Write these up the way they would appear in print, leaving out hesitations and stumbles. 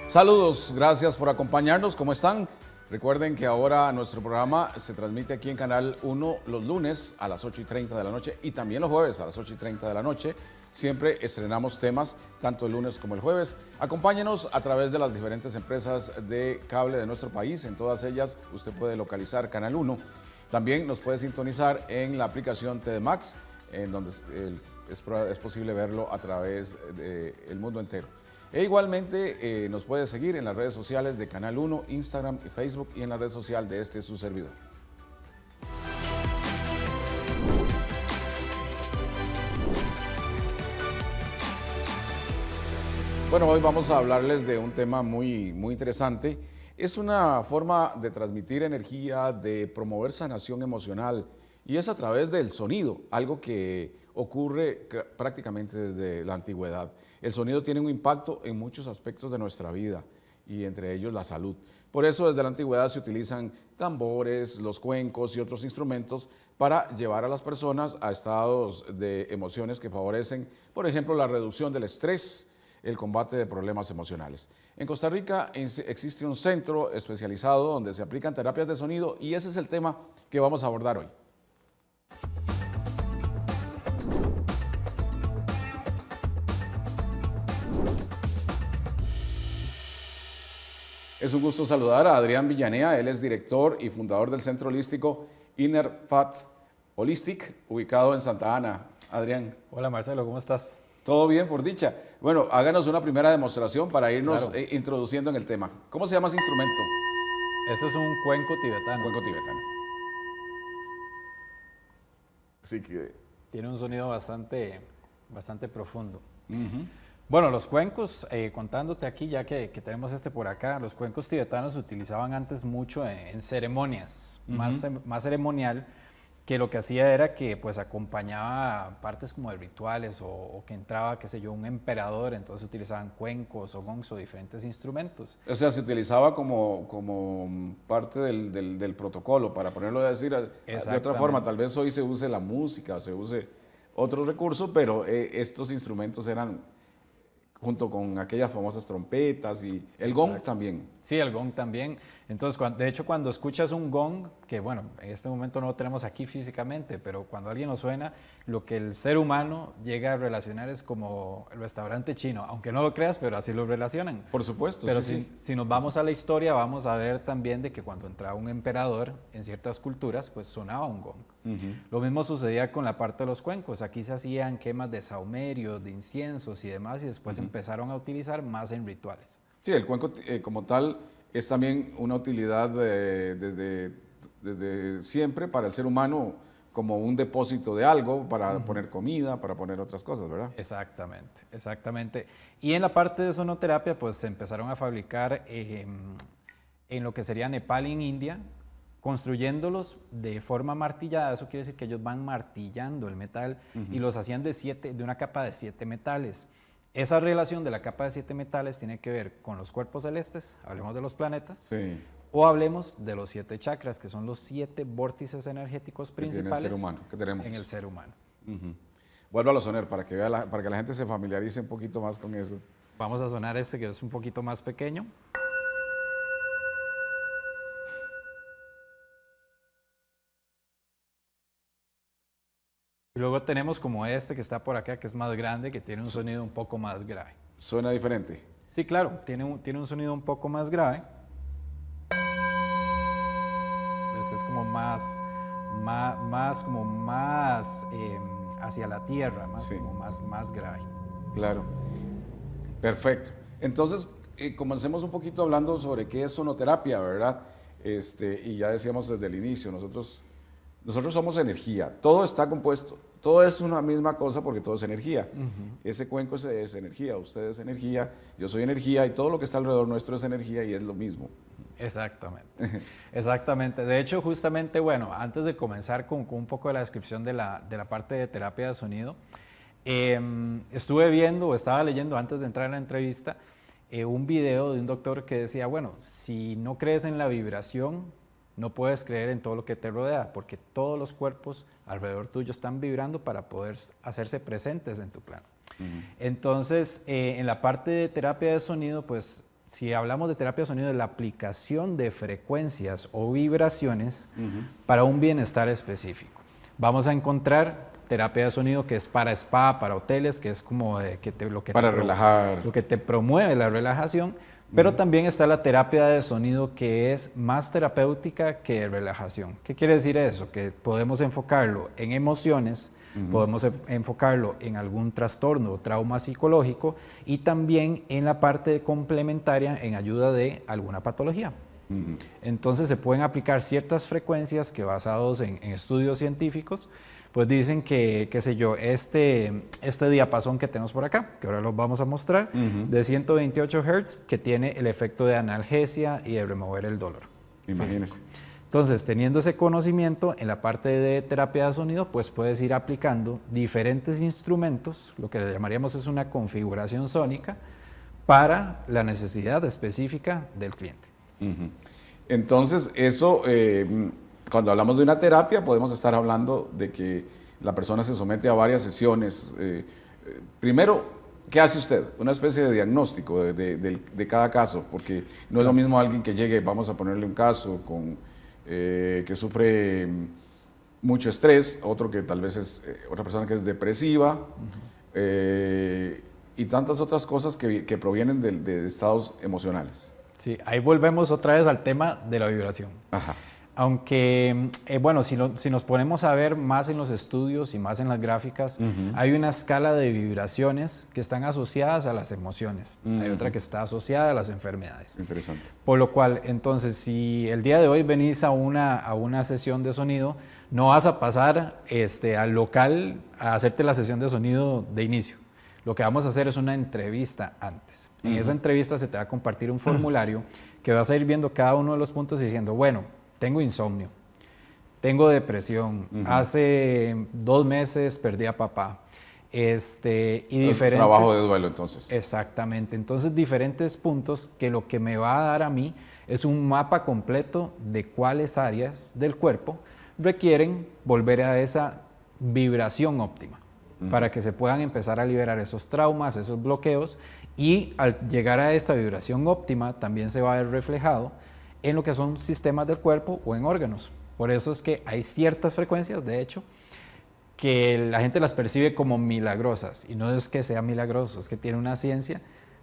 Saludos, gracias por acompañarnos. ¿Cómo están? Recuerden que ahora nuestro programa se transmite aquí en Canal 1 los lunes a las 8:30 de la noche y también los jueves a las 8:30 de la noche. Siempre estrenamos temas, tanto el lunes como el jueves. Acompáñenos a través de las diferentes empresas de cable de nuestro país. En todas ellas usted puede localizar Canal 1. También nos puede sintonizar en la aplicación TD Max, en donde es posible verlo a través del mundo entero. E igualmente nos puede seguir en las redes sociales de Canal 1, Instagram y Facebook y en la red social de su servidor. Bueno, hoy vamos a hablarles de un tema muy interesante. Es una forma de transmitir energía, de promover sanación emocional y es a través del sonido, algo que ocurre prácticamente desde la antigüedad. El sonido tiene un impacto en muchos aspectos de nuestra vida y entre ellos la salud. Por eso desde la antigüedad se utilizan tambores, los cuencos y otros instrumentos para llevar a las personas a estados de emociones que favorecen, por ejemplo, la reducción del estrés, el combate de problemas emocionales. En Costa Rica existe un centro especializado donde se aplican terapias de sonido y ese es el tema que vamos a abordar hoy. Es un gusto saludar a Adrián Villanea, él es director y fundador del centro holístico Inner Path Holistic, ubicado en Santa Ana. Adrián. Hola Marcelo, ¿cómo estás? Todo bien, por dicha. Bueno, háganos una primera demostración para irnos introduciendo en el tema. ¿Cómo se llama ese instrumento? Este es un cuenco tibetano. Cuenco tibetano. Así que... Tiene un sonido bastante profundo. Bueno, los cuencos, contándote aquí, ya que tenemos este por acá, los cuencos tibetanos se utilizaban antes mucho en ceremonias, más ceremonial, que lo que hacía era que pues acompañaba partes como de rituales o que entraba, qué sé yo, un emperador, entonces utilizaban cuencos o gongs o diferentes instrumentos. O sea, se utilizaba como parte del protocolo, para ponerlo a decir de otra forma. Tal vez hoy se use la música, se use otro recurso, pero estos instrumentos eran junto con aquellas famosas trompetas y el gong también. Sí, el gong también. Entonces, de hecho, cuando escuchas un gong, que bueno, en este momento no lo tenemos aquí físicamente, pero cuando alguien lo suena, lo que el ser humano llega a relacionar es como el restaurante chino, aunque no lo creas, pero así lo relacionan. Por supuesto. Pero si nos vamos a la historia, vamos a ver también de que cuando entraba un emperador en ciertas culturas, pues sonaba un gong. Lo mismo sucedía con la parte de los cuencos. Aquí se hacían quemas de saumerios, de inciensos y demás, y después empezaron a utilizar más en rituales. Sí, el cuenco como tal es también una utilidad desde siempre para el ser humano, como un depósito de algo, para poner comida, para poner otras cosas, ¿verdad? Exactamente, exactamente. Y en la parte de sonoterapia, pues se empezaron a fabricar en lo que sería Nepal y en India, construyéndolos de forma martillada. Eso quiere decir que ellos van martillando el metal y los hacían de una capa de 7 metales. Esa relación de la capa de 7 metales tiene que ver con los cuerpos celestes, hablemos de los planetas, o hablemos de los 7 chakras, que son los 7 vórtices energéticos principales el ser humano, que tenemos en el ser humano. Vuelvo a sonar para que la gente se familiarice un poquito más con eso. Vamos a sonar este que es un poquito más pequeño. Y luego tenemos como este que está por acá, que es más grande, que tiene un sonido un poco más grave. ¿Suena diferente? Sí, claro, tiene un sonido un poco más grave. Es como más hacia la tierra, más grave. Claro, perfecto. Entonces, comencemos un poquito hablando sobre qué es sonoterapia, ¿verdad? Y ya decíamos desde el inicio, nosotros somos energía, todo está compuesto, todo es una misma cosa porque todo es energía. Ese cuenco es energía, usted es energía, yo soy energía y todo lo que está alrededor nuestro es energía y es lo mismo. Exactamente, exactamente. De hecho, justamente, bueno, antes de comenzar con un poco de la descripción de la parte de terapia de sonido, estuve viendo o estaba leyendo antes de entrar en la entrevista un video de un doctor que decía, bueno, si no crees en la vibración, no puedes creer en todo lo que te rodea, porque todos los cuerpos alrededor tuyo están vibrando para poder hacerse presentes en tu plano. Entonces, en la parte de terapia de sonido, pues si hablamos de terapia de sonido, es la aplicación de frecuencias o vibraciones para un bienestar específico. Vamos a encontrar terapia de sonido que es para spa, para hoteles, que es como relajar. Lo que te promueve la relajación, pero también está la terapia de sonido que es más terapéutica que de relajación. ¿Qué quiere decir eso? Que podemos enfocarlo en emociones, podemos enfocarlo en algún trastorno o trauma psicológico y también en la parte complementaria en ayuda de alguna patología. Entonces se pueden aplicar ciertas frecuencias que basados en estudios científicos, pues dicen que, qué sé yo, este diapasón que tenemos por acá, que ahora los vamos a mostrar, de 128 Hz, que tiene el efecto de analgesia y de remover el dolor. Imagínese. Físico. Entonces, teniendo ese conocimiento en la parte de terapia de sonido, pues puedes ir aplicando diferentes instrumentos, lo que le llamaríamos es una configuración sónica, para la necesidad específica del cliente. Entonces, eso, cuando hablamos de una terapia, podemos estar hablando de que la persona se somete a varias sesiones. Primero, ¿qué hace usted? Una especie de diagnóstico de cada caso, porque no es lo mismo alguien que llegue, vamos a ponerle un caso, que sufre mucho estrés, otro que tal vez es otra persona que es depresiva, y tantas otras cosas que provienen de estados emocionales. Sí, ahí volvemos otra vez al tema de la vibración. Ajá. Aunque, bueno, si nos ponemos a ver más en los estudios y más en las gráficas, hay una escala de vibraciones que están asociadas a las emociones. Hay otra que está asociada a las enfermedades. Interesante. Por lo cual, entonces, si el día de hoy venís a una sesión de sonido, no vas a pasar al local a hacerte la sesión de sonido de inicio. Lo que vamos a hacer es una entrevista antes. En esa entrevista se te va a compartir un formulario que vas a ir viendo cada uno de los puntos y diciendo, bueno, tengo insomnio, tengo depresión, hace 2 meses perdí a papá, y diferentes... Trabajo de duelo, entonces. Exactamente. Entonces, diferentes puntos que lo que me va a dar a mí es un mapa completo de cuáles áreas del cuerpo requieren volver a esa vibración óptima, para que se puedan empezar a liberar esos traumas, esos bloqueos, y al llegar a esa vibración óptima también se va a ver reflejado en lo que son sistemas del cuerpo o en órganos. Por eso es que hay ciertas frecuencias, de hecho, que la gente las percibe como milagrosas, y no es que sea milagroso, es que tiene una ciencia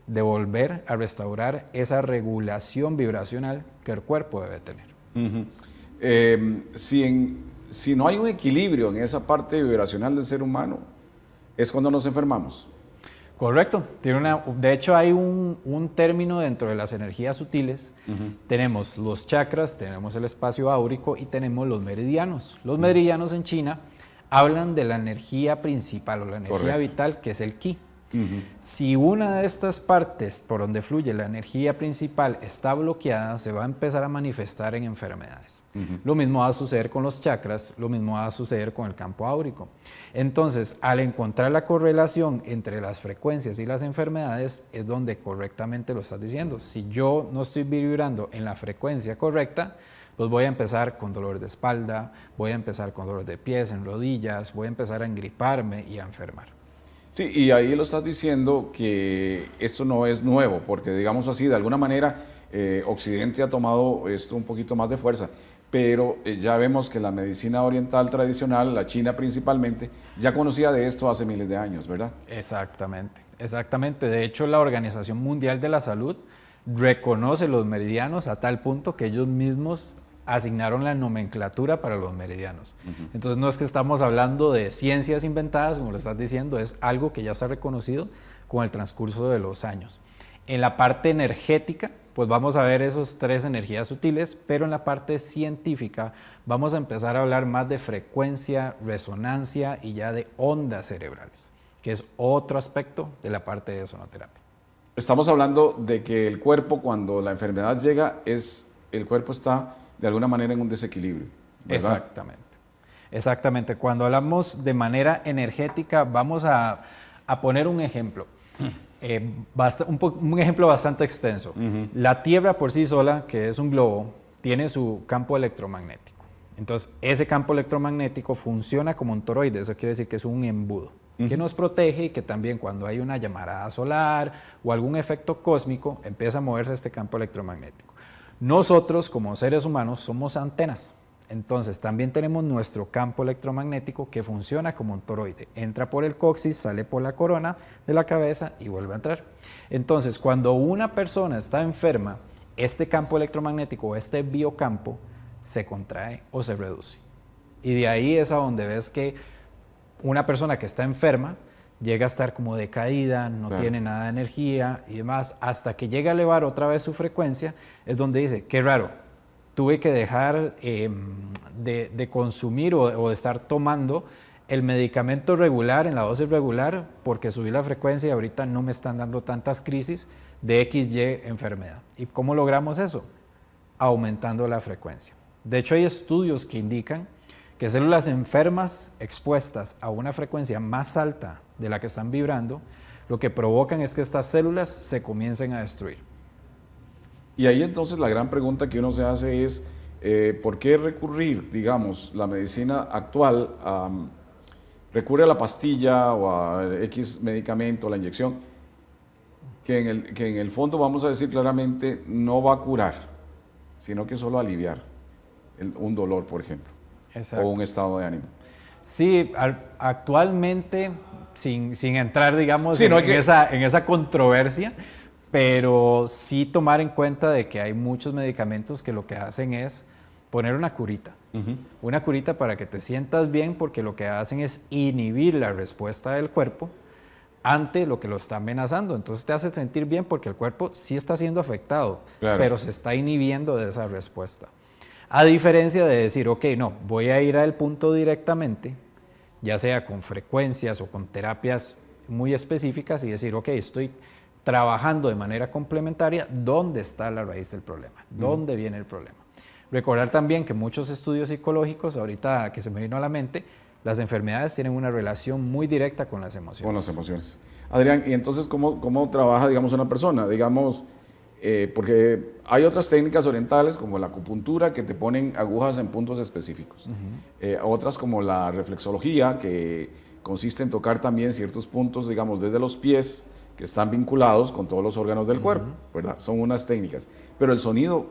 de volver a restaurar esa regulación vibracional que el cuerpo debe tener. Si no hay un equilibrio en esa parte vibracional del ser humano, es cuando nos enfermamos. Correcto. De hecho, hay un término dentro de las energías sutiles. Tenemos los chakras, tenemos el espacio áurico y tenemos los meridianos. Los meridianos en China hablan de la energía principal o la energía vital, que es el ki. Si una de estas partes por donde fluye la energía principal está bloqueada, se va a empezar a manifestar en enfermedades. Lo mismo va a suceder con los chakras, lo mismo va a suceder con el campo áurico. Entonces, al encontrar la correlación entre las frecuencias y las enfermedades, es donde correctamente lo estás diciendo. Si yo no estoy vibrando en la frecuencia correcta, pues voy a empezar con dolor de espalda, voy a empezar con dolor de pies, en rodillas, voy a empezar a engriparme y a enfermar. Sí, y ahí lo estás diciendo que esto no es nuevo, porque digamos así, de alguna manera Occidente ha tomado esto un poquito más de fuerza, pero ya vemos que la medicina oriental tradicional, la China principalmente, ya conocía de esto hace miles de años, ¿verdad? Exactamente, exactamente. De hecho, la Organización Mundial de la Salud reconoce los meridianos a tal punto que ellos mismos asignaron la nomenclatura para los meridianos. Entonces no es que estamos hablando de ciencias inventadas, como lo estás diciendo, es algo que ya está reconocido con el transcurso de los años. En la parte energética, pues vamos a ver esos 3 energías sutiles, pero en la parte científica vamos a empezar a hablar más de frecuencia, resonancia y ya de ondas cerebrales, que es otro aspecto de la parte de sonoterapia. Estamos hablando de que el cuerpo, cuando la enfermedad llega, el cuerpo está de alguna manera en un desequilibrio, ¿verdad? Exactamente. Exactamente. Cuando hablamos de manera energética, vamos a poner un ejemplo. Un ejemplo bastante extenso. La Tierra por sí sola, que es un globo, tiene su campo electromagnético. Entonces, ese campo electromagnético funciona como un toroide, eso quiere decir que es un embudo. que nos protege y que también cuando hay una llamarada solar o algún efecto cósmico empieza a moverse este campo electromagnético. Nosotros como seres humanos somos antenas, entonces también tenemos nuestro campo electromagnético que funciona como un toroide, entra por el coxis, sale por la corona de la cabeza y vuelve a entrar. Entonces cuando una persona está enferma, este campo electromagnético o este biocampo se contrae o se reduce. Y de ahí es a donde ves que una persona que está enferma llega a estar como decaída, no tiene nada de energía y demás, hasta que llega a elevar otra vez su frecuencia, es donde dice, qué raro, tuve que dejar de consumir o de estar tomando el medicamento regular en la dosis regular porque subí la frecuencia y ahorita no me están dando tantas crisis de XY enfermedad. ¿Y cómo logramos eso? Aumentando la frecuencia. De hecho, hay estudios que indican que células enfermas expuestas a una frecuencia más alta de la que están vibrando, lo que provocan es que estas células se comiencen a destruir. Y ahí entonces la gran pregunta que uno se hace es, ¿por qué recurrir, digamos, la medicina actual, recurre a la pastilla o a X medicamento, la inyección, que en el fondo vamos a decir claramente no va a curar, sino que solo aliviar un dolor, por ejemplo? Exacto. O un estado de ánimo. Sí, actualmente, sin entrar, digamos, sí, en esa controversia, pero sí tomar en cuenta de que hay muchos medicamentos que lo que hacen es poner una curita. Una curita para que te sientas bien, porque lo que hacen es inhibir la respuesta del cuerpo ante lo que lo está amenazando. Entonces te hace sentir bien porque el cuerpo sí está siendo afectado, pero se está inhibiendo de esa respuesta. A diferencia de decir, ok, no, voy a ir al punto directamente, ya sea con frecuencias o con terapias muy específicas y decir, ok, estoy trabajando de manera complementaria, ¿dónde está la raíz del problema? ¿Dónde viene el problema? Recordar también que muchos estudios psicológicos, ahorita que se me vino a la mente, las enfermedades tienen una relación muy directa con las emociones. Con las emociones. Adrián, ¿y entonces cómo trabaja, digamos, una persona? Digamos, porque hay otras técnicas orientales como la acupuntura que te ponen agujas en puntos específicos. Otras como la reflexología que consiste en tocar también ciertos puntos, digamos, desde los pies que están vinculados con todos los órganos del cuerpo, ¿verdad? Son unas técnicas. Pero el sonido,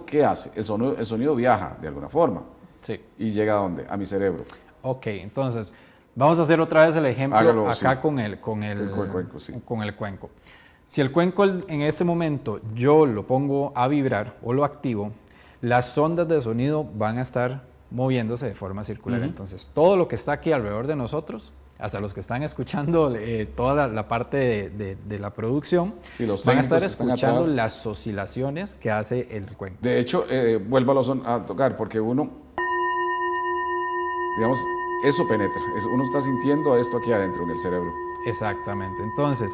¿qué hace? El sonido viaja de alguna forma. Sí. ¿Y llega a dónde? A mi cerebro. Ok, entonces vamos a hacer otra vez el ejemplo. Hágalo, acá sí. con el cuenco, sí. Con el cuenco. Si el cuenco en este momento yo lo pongo a vibrar o lo activo, las ondas de sonido van a estar moviéndose de forma circular. Entonces, todo lo que está aquí alrededor de nosotros, hasta los que están escuchando toda la parte de la producción, sí, van a estar escuchando las oscilaciones que hace el cuenco. De hecho, vuélvalos a tocar, porque uno, digamos, eso penetra. Uno está sintiendo esto aquí adentro en el cerebro. Exactamente. Entonces,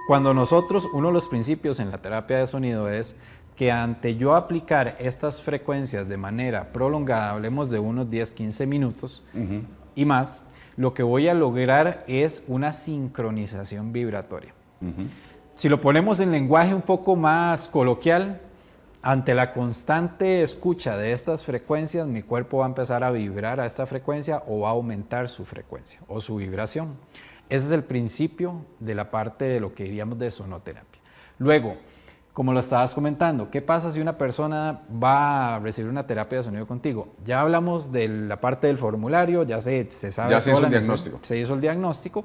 cuando nosotros, uno de los principios en la terapia de sonido es que ante yo aplicar estas frecuencias de manera prolongada, hablemos de unos 10, 15 minutos y más, lo que voy a lograr es una sincronización vibratoria. Si lo ponemos en lenguaje un poco más coloquial, ante la constante escucha de estas frecuencias, mi cuerpo va a empezar a vibrar a esta frecuencia o va a aumentar su frecuencia o su vibración. Ese es el principio de la parte de lo que diríamos de sonoterapia. Luego, como lo estabas comentando, ¿qué pasa si una persona va a recibir una terapia de sonido contigo? Ya hablamos de la parte del formulario, ya se sabe. Ya se hizo el diagnóstico. Se hizo el diagnóstico.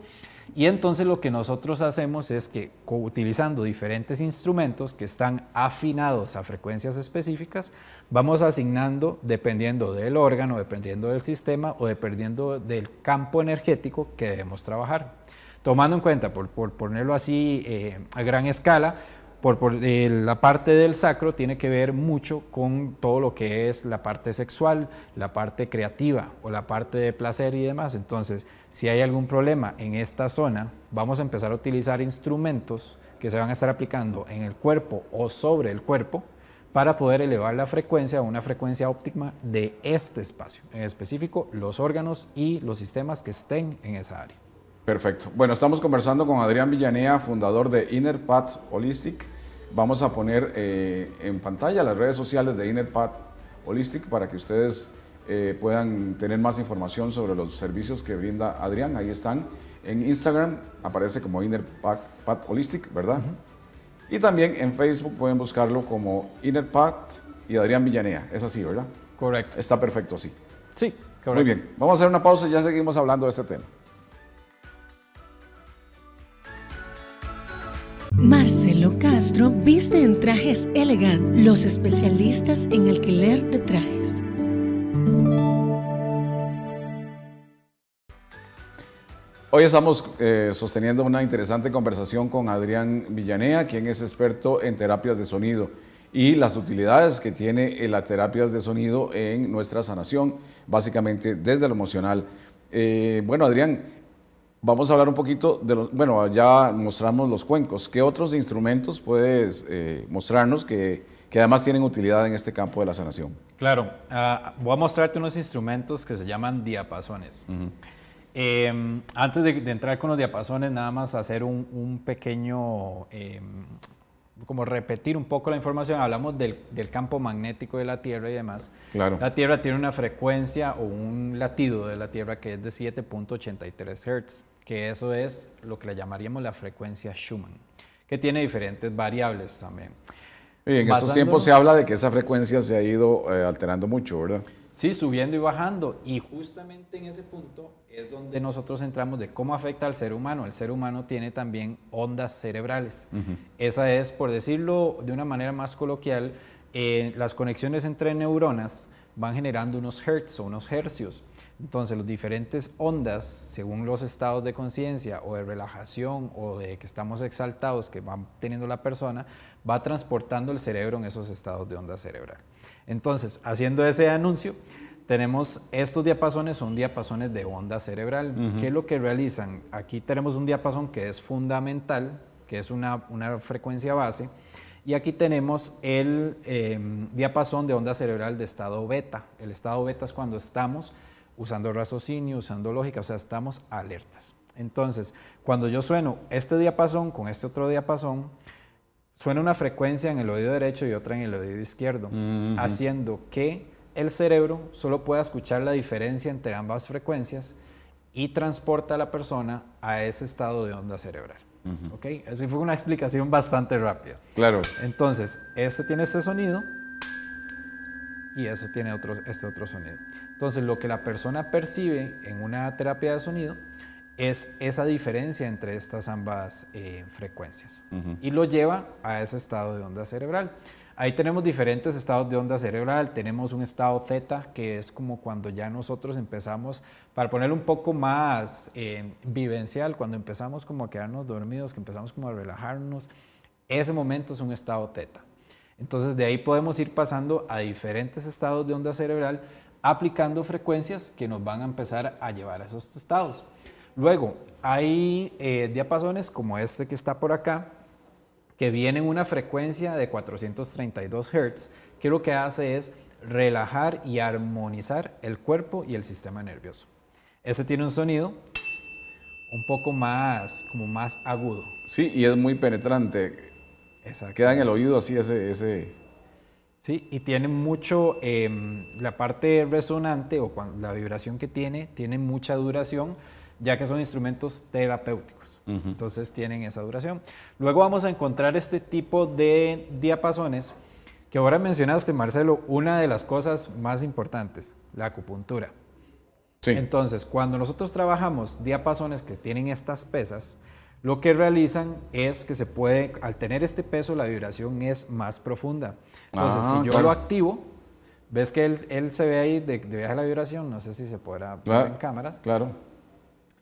Y entonces lo que nosotros hacemos es que utilizando diferentes instrumentos que están afinados a frecuencias específicas, vamos asignando dependiendo del órgano, dependiendo del sistema o dependiendo del campo energético que debemos trabajar. Tomando en cuenta, por ponerlo así a gran escala, la parte del sacro tiene que ver mucho con todo lo que es la parte sexual, la parte creativa o la parte de placer y demás. Entonces, si hay algún problema en esta zona, vamos a empezar a utilizar instrumentos que se van a estar aplicando en el cuerpo o sobre el cuerpo para poder elevar la frecuencia a una frecuencia óptima de este espacio, en específico los órganos y los sistemas que estén en esa área. Perfecto. Bueno, estamos conversando con Adrián Villanea, fundador de Inner Path Holistic. Vamos a poner en pantalla las redes sociales de Inner Path Holistic para que ustedes puedan tener más información sobre los servicios que brinda Adrián. Ahí están. En Instagram aparece como Inner Path Holistic, ¿verdad? Y también en Facebook pueden buscarlo como Inner Path y Adrián Villanea. Es así, ¿verdad? Correcto. Está perfecto así. Sí, correcto. Muy bien. Vamos a hacer una pausa y ya seguimos hablando de este tema. Marcelo Castro viste en Trajes Elegant, los especialistas en alquiler de trajes. Hoy estamos sosteniendo una interesante conversación con Adrián Villanea, quien es experto en terapias de sonido y las utilidades que tiene las terapias de sonido en nuestra sanación, básicamente desde lo emocional. Bueno, Adrián, vamos a hablar un poquito de los, bueno, ya mostramos los cuencos. ¿Qué otros instrumentos puedes mostrarnos que además tienen utilidad en este campo de la sanación? Claro, voy a mostrarte unos instrumentos que se llaman diapasones. Antes de entrar con los diapasones, nada más hacer un pequeño, como repetir un poco la información. Hablamos del campo magnético de la Tierra y demás. Claro. La Tierra tiene una frecuencia o un latido de la Tierra que es de 7.83 Hz, que eso es lo que le llamaríamos la frecuencia Schumann, que tiene diferentes variables también. Y en estos tiempos se habla de que esa frecuencia se ha ido alterando mucho, ¿verdad? Sí, subiendo y bajando, y justamente en ese punto es donde nosotros entramos de cómo afecta al ser humano. El ser humano tiene también ondas cerebrales. Esa es, por decirlo de una manera más coloquial, las conexiones entre neuronas van generando unos hertz o unos hercios. Entonces, las diferentes ondas, según los estados de conciencia o de relajación o de que estamos exaltados que va teniendo la persona, va transportando el cerebro en esos estados de onda cerebral. Entonces, haciendo ese anuncio, tenemos estos diapasones, son diapasones de onda cerebral. ¿Qué es lo que realizan? Aquí tenemos un diapasón que es fundamental, que es una frecuencia base, y aquí tenemos el diapasón de onda cerebral de estado beta. El estado beta es cuando estamos usando raciocinio, usando lógica, o sea, estamos alertas. Entonces, cuando yo sueno este diapasón con este otro diapasón, suena una frecuencia en el oído derecho y otra en el oído izquierdo, haciendo que el cerebro solo pueda escuchar la diferencia entre ambas frecuencias y transporta a la persona a ese estado de onda cerebral. ¿Okay? Así fue una explicación bastante rápida. Claro. Entonces, este tiene este sonido y ese tiene este otro sonido. Entonces, lo que la persona percibe en una terapia de sonido es esa diferencia entre estas ambas frecuencias y lo lleva a ese estado de onda cerebral. Ahí tenemos diferentes estados de onda cerebral. Tenemos un estado theta, que es como cuando ya nosotros empezamos, para ponerlo un poco más vivencial, cuando empezamos como a quedarnos dormidos, que empezamos como a relajarnos, ese momento es un estado theta. Entonces de ahí podemos ir pasando a diferentes estados de onda cerebral, aplicando frecuencias que nos van a empezar a llevar a esos estados. Luego, hay diapasones como este que está por acá, que viene en una frecuencia de 432 Hz, que lo que hace es relajar y armonizar el cuerpo y el sistema nervioso. Este tiene un sonido un poco más, como más agudo. Sí, y es muy penetrante. Exacto. Queda en el oído así ese... Sí, y tiene mucho, la parte resonante o la vibración que tiene mucha duración, ya que son instrumentos terapéuticos. Entonces tienen esa duración. Luego vamos a encontrar este tipo de diapasones que ahora mencionaste, Marcelo, una de las cosas más importantes, la acupuntura. Sí. Entonces, cuando nosotros trabajamos diapasones que tienen estas pesas, lo que realizan es que se puede, al tener este peso, la vibración es más profunda. Entonces, si yo lo activo, ves que él se ve ahí de viaje la vibración, no sé si se podrá ver en cámaras. Claro,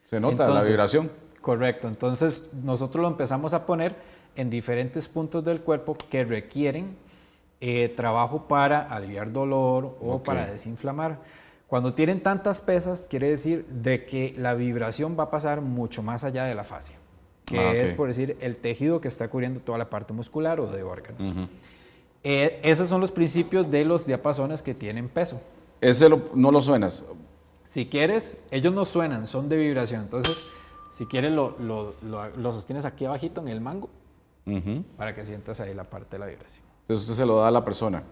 se nota la vibración. Correcto, entonces nosotros lo empezamos a poner en diferentes puntos del cuerpo que requieren trabajo para aliviar dolor o para desinflamar. Cuando tienen tantas pesas, quiere decir de que la vibración va a pasar mucho más allá de la fascia, que es, por decir, el tejido que está cubriendo toda la parte muscular o de órganos. Esos son los principios de los diapasones que tienen peso. Ese no lo suenas. Si quieres, ellos no suenan, son de vibración. Entonces, si quieres, lo sostienes aquí abajito en el mango para que sientas ahí la parte de la vibración. Entonces usted se lo da a la persona.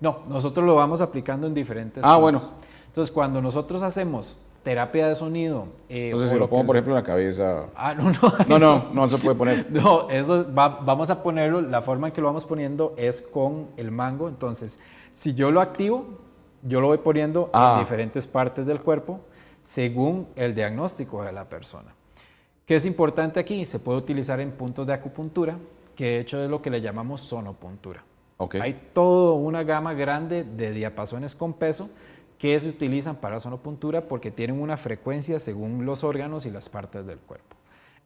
No, nosotros lo vamos aplicando en diferentes puntos. Bueno. Entonces, cuando nosotros hacemos terapia de sonido. No sé si lo pongo, por ejemplo, en la cabeza. Ah, no. No se puede poner. No, vamos a ponerlo, la forma en que lo vamos poniendo es con el mango. Entonces, si yo lo activo, yo lo voy poniendo en diferentes partes del cuerpo según el diagnóstico de la persona. ¿Qué es importante aquí? Se puede utilizar en puntos de acupuntura, que de hecho es lo que le llamamos sonopuntura. Okay. Hay toda una gama grande de diapasones con peso que se utilizan para sonopuntura porque tienen una frecuencia según los órganos y las partes del cuerpo.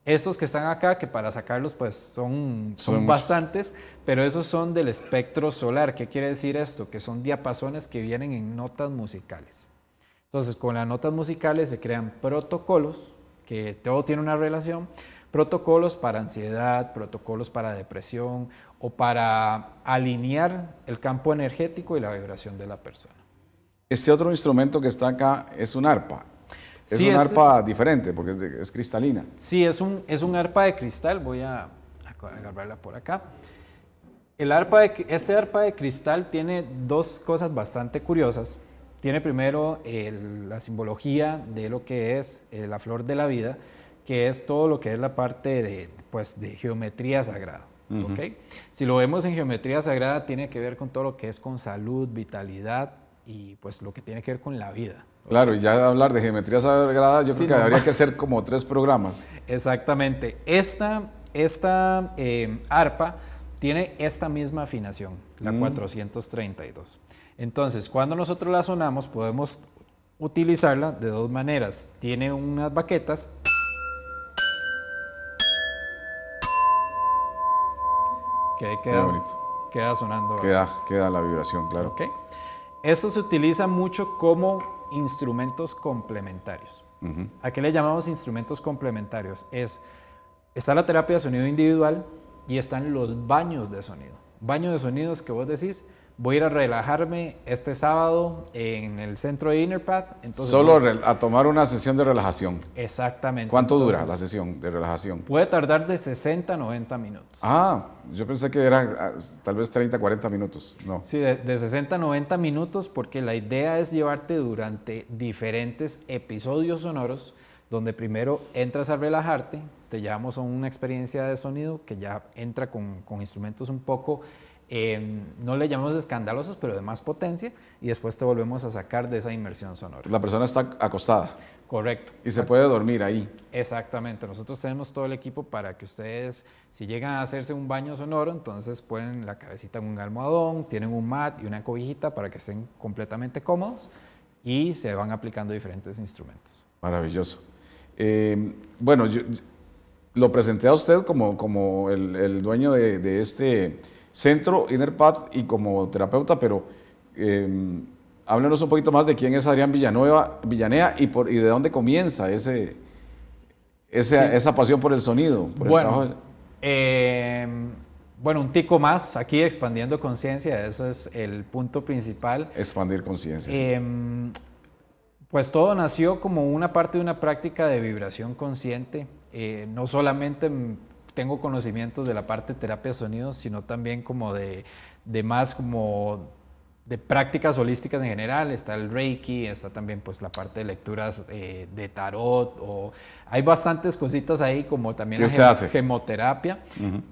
Estos que están acá, que para sacarlos pues son bastantes, pero esos son del espectro solar. ¿Qué quiere decir esto? Que son diapasones que vienen en notas musicales. Entonces, con las notas musicales se crean protocolos, que todo tiene una relación, protocolos para ansiedad, protocolos para depresión o para alinear el campo energético y la vibración de la persona. Este otro instrumento que está acá es un arpa. Es Sí, un arpa diferente porque es cristalina. Sí, es un arpa de cristal. Voy a agarrarla por acá. Este arpa de cristal tiene dos cosas bastante curiosas. Tiene primero la simbología de lo que es la flor de la vida, que es todo lo que es la parte de geometría sagrada. ¿Okay? Si lo vemos en geometría sagrada, tiene que ver con todo lo que es con salud, vitalidad y pues lo que tiene que ver con la vida. Claro, y ya hablar de geometría sagrada, yo creo que habría que hacer como 3 programas. Exactamente. Esta arpa tiene esta misma afinación, la 432. Entonces, cuando nosotros la sonamos, podemos utilizarla de dos maneras. Tiene unas baquetas que queda sonando. Queda la vibración, claro. Okay. Esto se utiliza mucho como instrumentos complementarios. ¿A qué le llamamos instrumentos complementarios? Está la terapia de sonido individual y están los baños de sonido. Baños de sonidos que vos decís, voy a ir a relajarme este sábado en el centro de InnerPath. Solo a tomar una sesión de relajación. Exactamente. ¿Cuánto dura la sesión de relajación? Puede tardar de 60 a 90 minutos. Yo pensé que era tal vez 30, 40 minutos. No. Sí, de 60 a 90 minutos porque la idea es llevarte durante diferentes episodios sonoros donde primero entras a relajarte, te llevamos a una experiencia de sonido que ya entra con instrumentos un poco, no le llamamos escandalosos, pero de más potencia, y después te volvemos a sacar de esa inmersión sonora. La persona está acostada. Correcto. Y se puede dormir ahí. Exactamente. Nosotros tenemos todo el equipo para que ustedes, si llegan a hacerse un baño sonoro, entonces ponen la cabecita en un almohadón, tienen un mat y una cobijita para que estén completamente cómodos y se van aplicando diferentes instrumentos. Maravilloso. Bueno, yo lo presenté a usted como el dueño de este centro InnerPath y como terapeuta, pero háblenos un poquito más de quién es Adrián Villanea y de dónde comienza esa pasión por el sonido, por el trabajo. Bueno, un tico más, aquí expandiendo conciencia, eso es el punto principal. Expandir conciencia. Pues todo nació como una parte de una práctica de vibración consciente. No solamente tengo conocimientos de la parte de terapia de sonidos, sino también como de más como de prácticas holísticas en general. Está el Reiki, está también pues la parte de lecturas de tarot, hay bastantes cositas ahí como también la gemoterapia,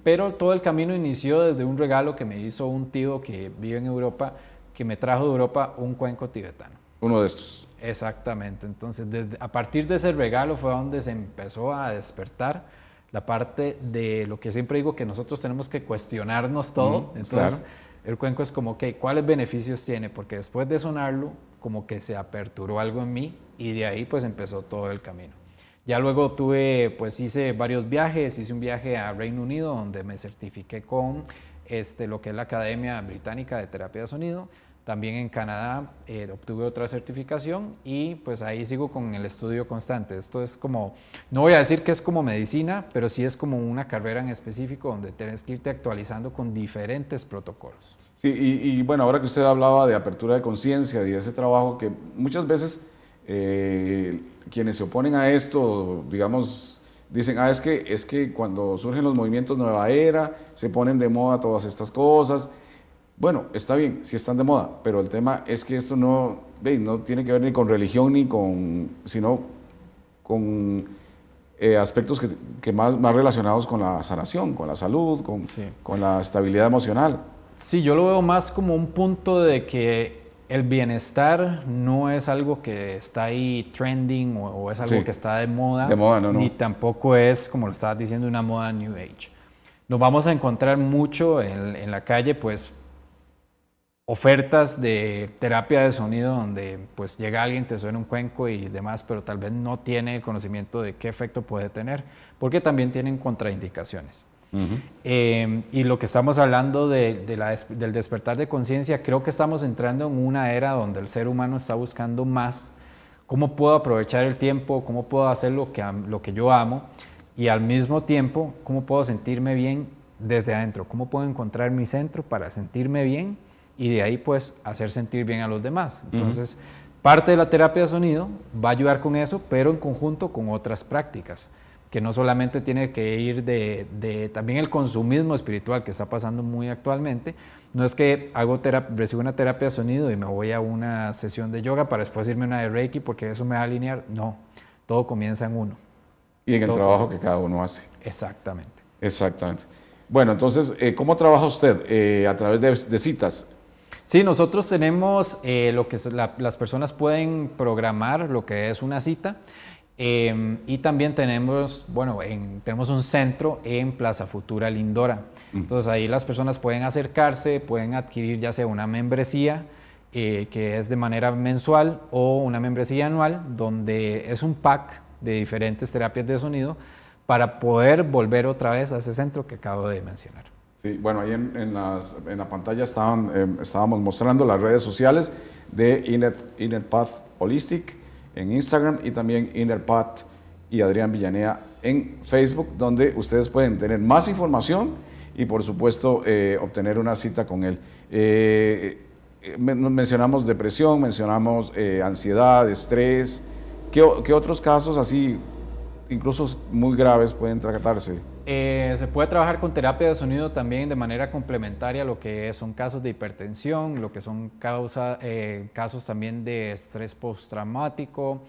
pero todo el camino inició desde un regalo que me hizo un tío que vive en Europa, que me trajo de Europa un cuenco tibetano. Uno de estos. Exactamente, entonces a partir de ese regalo fue donde se empezó a despertar la parte de lo que siempre digo, que nosotros tenemos que cuestionarnos todo. Entonces el cuenco es como, ¿cuáles beneficios tiene? Porque después de sonarlo, como que se aperturó algo en mí y de ahí pues empezó todo el camino. Ya luego hice varios viajes, hice un viaje a Reino Unido donde me certifiqué con lo que es la Academia Británica de Terapia de Sonido. También en Canadá obtuve otra certificación y pues ahí sigo con el estudio constante. Esto es como, no voy a decir que es como medicina, pero sí es como una carrera en específico donde tienes que irte actualizando con diferentes protocolos. Sí, y bueno, ahora que usted hablaba de apertura de conciencia y de ese trabajo que muchas veces quienes se oponen a esto, digamos, dicen, es que cuando surgen los movimientos Nueva Era, se ponen de moda todas estas cosas. Bueno, está bien, sí están de moda, pero el tema es que esto no tiene que ver ni con religión, sino con aspectos que más relacionados con la sanación, con la salud, con la estabilidad emocional. Sí, yo lo veo más como un punto de que el bienestar no es algo que está ahí trending o es algo que está de moda. De moda, no. Ni tampoco es, como lo estabas diciendo, una moda New Age. Nos vamos a encontrar mucho en la calle, pues, ofertas de terapia de sonido donde pues llega alguien, te suena un cuenco y demás, pero tal vez no tiene el conocimiento de qué efecto puede tener, porque también tienen contraindicaciones. Y lo que estamos hablando del despertar de conciencia, creo que estamos entrando en una era donde el ser humano está buscando más cómo puedo aprovechar el tiempo, cómo puedo hacer lo que yo amo y al mismo tiempo cómo puedo sentirme bien desde adentro, cómo puedo encontrar mi centro para sentirme bien y de ahí pues hacer sentir bien a los demás. Entonces, parte de la terapia de sonido va a ayudar con eso, pero en conjunto con otras prácticas, que no solamente tiene que ir también el consumismo espiritual que está pasando muy actualmente. No es que recibo una terapia de sonido y me voy a una sesión de yoga para después irme a una de Reiki porque eso me va a alinear. No, todo comienza en uno. Y en el trabajo que cada uno hace. Exactamente. Exactamente. Bueno, entonces, ¿cómo trabaja usted? ¿A través de citas? Sí, nosotros tenemos lo que las personas pueden programar lo que es una cita. Y también tenemos, tenemos un centro en Plaza Futura Lindora. Entonces ahí las personas pueden acercarse, pueden adquirir ya sea una membresía que es de manera mensual o una membresía anual, donde es un pack de diferentes terapias de sonido para poder volver otra vez a ese centro que acabo de mencionar. Sí, bueno, ahí en la pantalla estábamos mostrando las redes sociales de Inner Path Holistic en Instagram y también Inner Path y Adrián Villanea en Facebook, donde ustedes pueden tener más información y por supuesto obtener una cita con él. Mencionamos depresión, mencionamos ansiedad, estrés. ¿Qué otros casos así, incluso muy graves, pueden tratarse? Se puede trabajar con terapia de sonido también de manera complementaria a lo que son casos de hipertensión, lo que son casos también de estrés postraumático,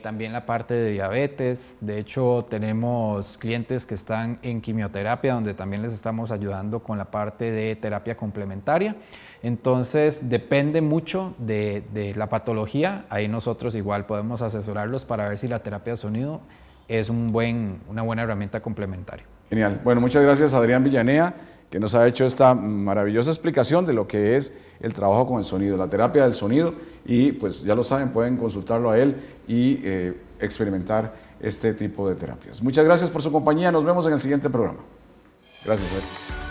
también la parte de diabetes. De hecho, tenemos clientes que están en quimioterapia, donde también les estamos ayudando con la parte de terapia complementaria. Entonces, depende mucho de la patología. Ahí nosotros igual podemos asesorarlos para ver si la terapia de sonido es una buena herramienta complementaria. Genial. Bueno, muchas gracias Adrián Villanea, que nos ha hecho esta maravillosa explicación de lo que es el trabajo con el sonido, la terapia del sonido, y pues ya lo saben, pueden consultarlo a él y experimentar este tipo de terapias. Muchas gracias por su compañía, nos vemos en el siguiente programa. Gracias, Fer.